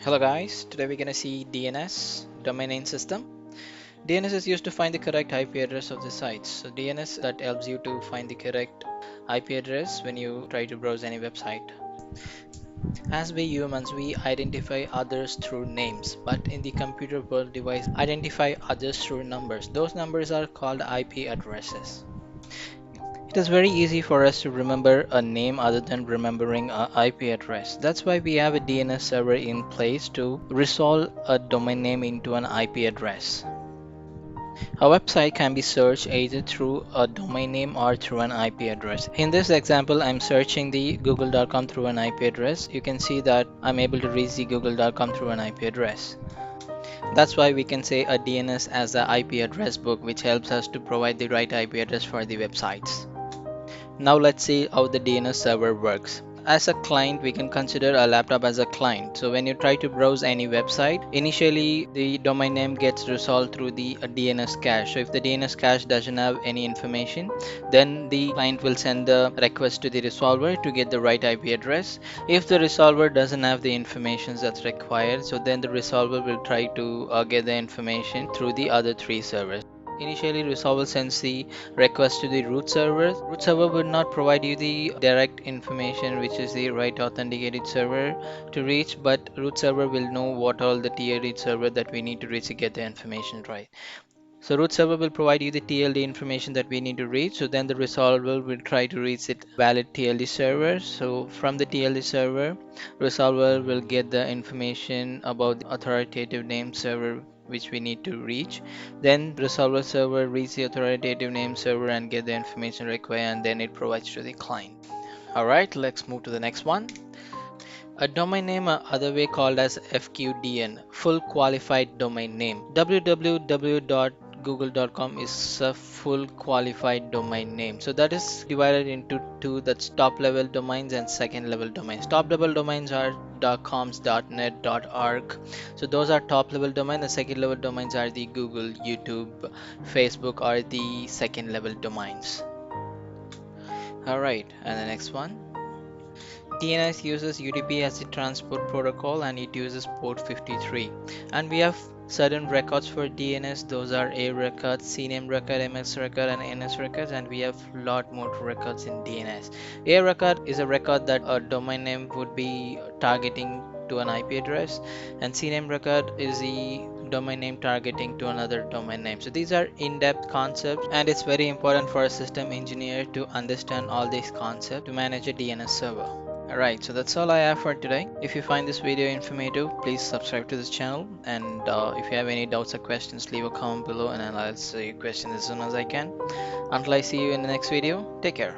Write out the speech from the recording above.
Hello guys, today we're gonna see DNS, domain name system. DNS is used to find the correct IP address of the sites. So DNS that helps you to find the correct IP address when you try to browse any website. As we humans, we identify others through names, but in the computer world, device identify others through numbers. Those numbers are called IP addresses. It is very easy for us to remember a name other than remembering a IP address. That's why we have a DNS server in place to resolve a domain name into an IP address. A website can be searched either through a domain name or through an IP address. In this example, I'm searching the google.com through an IP address. You can see that I'm able to reach the google.com through an IP address. That's why we can say a DNS as the IP address book, which helps us to provide the right IP address for the websites. Now let's see how the DNS server works. As a client, we can consider a laptop as a client. So when you try to browse any website, initially the domain name gets resolved through the DNS cache. So if the DNS cache doesn't have any information, then the client will send the request to the resolver to get the right IP address. If the resolver doesn't have the information that's required, so then the resolver will try to get the information through the other three servers. Initially, resolver sends the request to the root server. Root server will not provide you the direct information, which is the right authenticated server to reach, but root server will know what all the TLD server that we need to reach to get the information right. So root server will provide you the TLD information that we need to reach. So then the resolver will try to reach it valid TLD server. So from the TLD server, resolver will get the information about the authoritative name server which we need to reach. Then resolver server reads the authoritative name server and get the information required, and then it provides to the client. Alright, let's move to the next one. A domain name, other way called as FQDN, full qualified domain name. www.google.com is a full qualified domain name. So that is divided into two, that's top level domains and second level domains. Top level domains are .coms, .net, .org. So those are top level domains. The second level domains are the Google, YouTube, Facebook are the second level domains. Alright, and the next one. DNS uses UDP as the transport protocol and it uses port 53. And we have certain records for DNS. Those are A records, CNAME record, MS record, and NS records, and we have a lot more records in DNS. A record is a record that a domain name would be targeting to an IP address, and CNAME record is the domain name targeting to another domain name. So these are in-depth concepts, and it's very important for a system engineer to understand all these concepts to manage a DNS server. Alright, so that's all I have for today. If you find this video informative, please subscribe to this channel, and if you have any doubts or questions, leave a comment below and I'll answer your questions as soon as I can. Until I see you in the next video, take care.